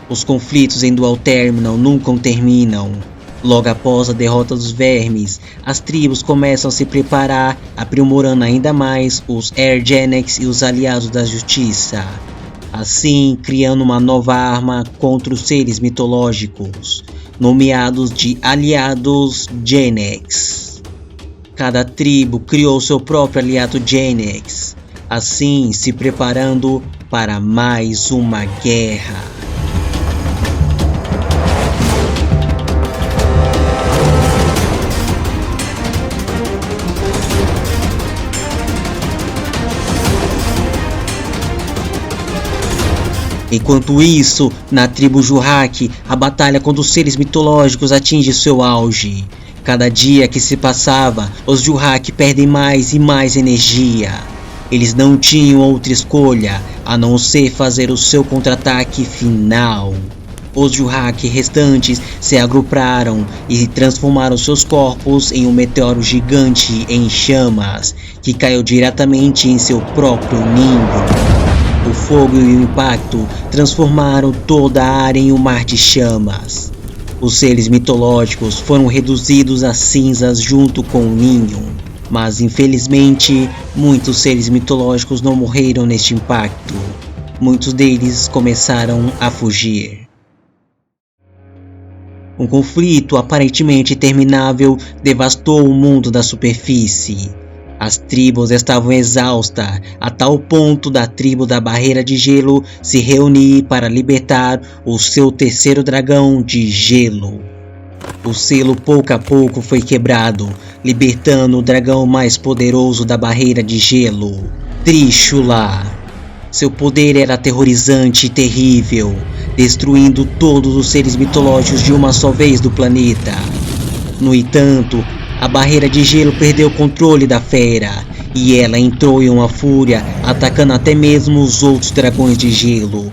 Os conflitos em Dual Terminal nunca terminam. Logo após a derrota dos vermes, as tribos começam a se preparar, aprimorando ainda mais os Air Genex e os aliados da justiça. Assim, criando uma nova arma contra os seres mitológicos, nomeados de Aliados Genex. Cada tribo criou seu próprio aliado Genex, assim se preparando para mais uma guerra. Enquanto isso, na tribo Jurrak, a batalha contra os seres mitológicos atinge seu auge. Cada dia que se passava, os Jurrak perdem mais e mais energia. Eles não tinham outra escolha a não ser fazer o seu contra-ataque final. Os Jurrak restantes se agruparam e transformaram seus corpos em um meteoro gigante em chamas, que caiu diretamente em seu próprio ninho. O fogo e o impacto transformaram toda a área em um mar de chamas. Os seres mitológicos foram reduzidos a cinzas junto com o ninho, mas infelizmente muitos seres mitológicos não morreram neste impacto. Muitos deles começaram a fugir. Um conflito aparentemente interminável devastou o mundo da superfície. As tribos estavam exaustas, a tal ponto da tribo da Barreira de Gelo se reunir para libertar o seu terceiro dragão de gelo. O selo pouco a pouco foi quebrado, libertando o dragão mais poderoso da Barreira de Gelo, Trishula. Seu poder era aterrorizante e terrível, destruindo todos os seres mitológicos de uma só vez do planeta. No entanto, a Barreira de Gelo perdeu o controle da fera, e ela entrou em uma fúria, atacando até mesmo os outros dragões de gelo.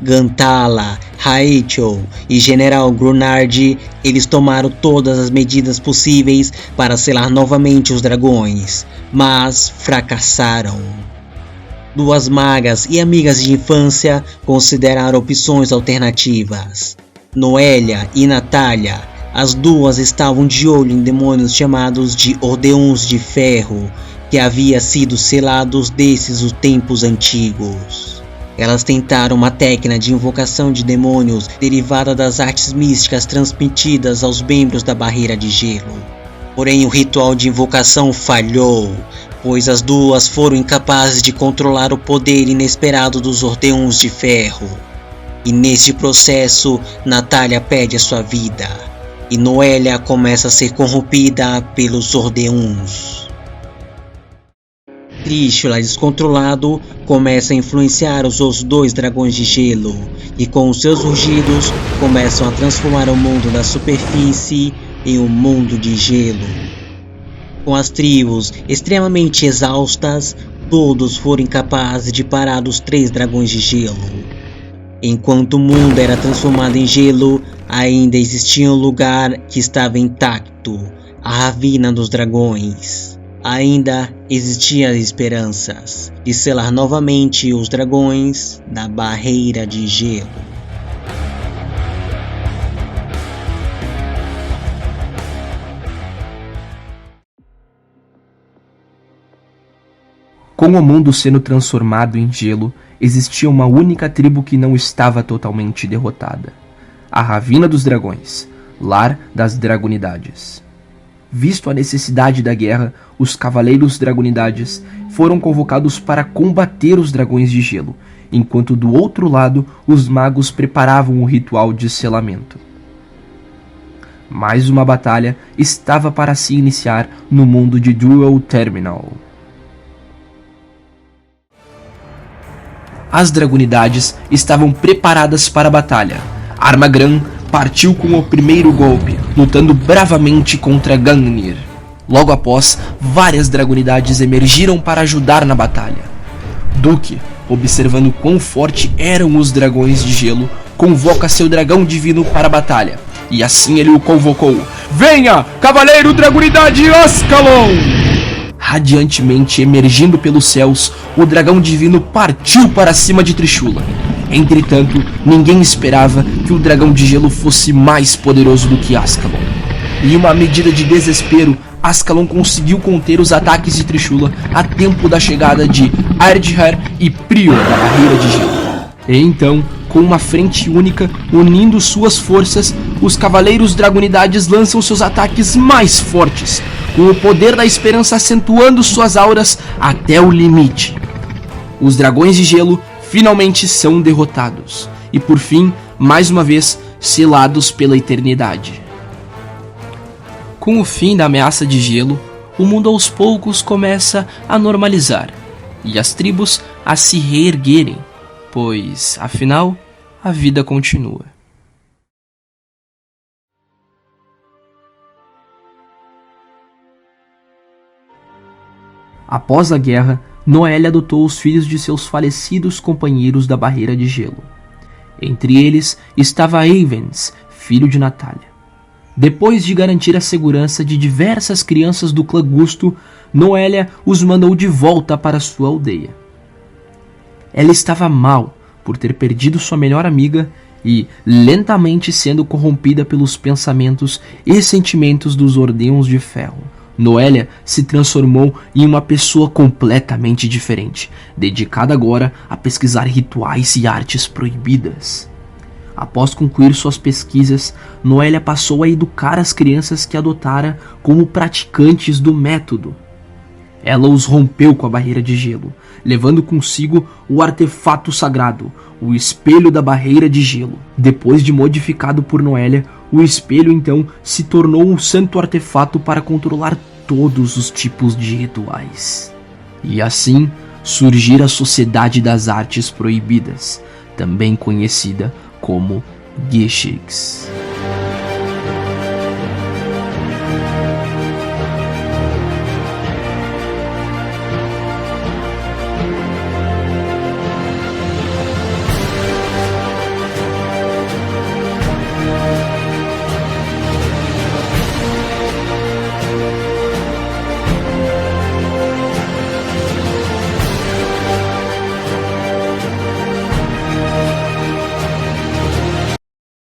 Gantala, Raichel e General Grunard, eles tomaram todas as medidas possíveis para selar novamente os dragões, mas fracassaram. Duas magas e amigas de infância consideraram opções alternativas. Noelia e Natália. As duas estavam de olho em demônios chamados de Ordeons de Ferro, que havia sido selados desses os tempos antigos. Elas tentaram uma técnica de invocação de demônios derivada das artes místicas transmitidas aos membros da Barreira de Gelo. Porém, o ritual de invocação falhou, pois as duas foram incapazes de controlar o poder inesperado dos Ordeons de Ferro. E neste processo, Natália perde a sua vida. E Noelia começa a ser corrompida pelos Ordeons. Trishula, descontrolado, começa a influenciar os outros dois dragões de gelo, e com os seus rugidos começam a transformar o mundo da superfície em um mundo de gelo. Com as tribos extremamente exaustas, todos foram incapazes de parar os três dragões de gelo. Enquanto o mundo era transformado em gelo, ainda existia um lugar que estava intacto, a Ravina dos Dragões. Ainda existiam esperanças de selar novamente os dragões da Barreira de Gelo. Com o mundo sendo transformado em gelo, existia uma única tribo que não estava totalmente derrotada: a Ravina dos Dragões, lar das Dragonidades. Visto a necessidade da guerra, os Cavaleiros Dragonidades foram convocados para combater os dragões de gelo, enquanto do outro lado os magos preparavam o ritual de selamento. Mais uma batalha estava para se iniciar no mundo de Dual Terminal. As Dragonidades estavam preparadas para a batalha. Armagran partiu com o primeiro golpe, lutando bravamente contra Gungnir. Logo após, várias Dragonidades emergiram para ajudar na batalha. Duque, observando quão forte eram os dragões de gelo, convoca seu dragão divino para a batalha. E assim ele o convocou: "Venha, Cavaleiro Dragonidade Ascalon!" Radiantemente emergindo pelos céus, o dragão divino partiu para cima de Trishula. Entretanto, ninguém esperava que o dragão de gelo fosse mais poderoso do que Ascalon. Em uma medida de desespero, Ascalon conseguiu conter os ataques de Trishula a tempo da chegada de Ardhar e Prior da barreira de gelo. E então, com uma frente única, unindo suas forças, os Cavaleiros Dragonidades lançam seus ataques mais fortes, com o poder da esperança acentuando suas auras até o limite. Os Dragões de Gelo finalmente são derrotados, e por fim, mais uma vez, selados pela eternidade. Com o fim da ameaça de gelo, o mundo aos poucos começa a normalizar, e as tribos a se reerguerem, pois, afinal, a vida continua. Após a guerra, Noelle adotou os filhos de seus falecidos companheiros da Barreira de Gelo. Entre eles estava Avens, filho de Natália. Depois de garantir a segurança de diversas crianças do clã Gusto, Noelle os mandou de volta para sua aldeia. Ela estava mal por ter perdido sua melhor amiga e lentamente sendo corrompida pelos pensamentos e sentimentos dos Ordeons de Ferro. Noelle se transformou em uma pessoa completamente diferente, dedicada agora a pesquisar rituais e artes proibidas. Após concluir suas pesquisas, Noelle passou a educar as crianças que adotara como praticantes do método. Ela os rompeu com a barreira de gelo, levando consigo o artefato sagrado, o espelho da barreira de gelo. Depois de modificado por Noelle, o espelho então se tornou um santo artefato para controlar todos os tipos de rituais. E assim surgir a Sociedade das Artes Proibidas, também conhecida como Geshiks.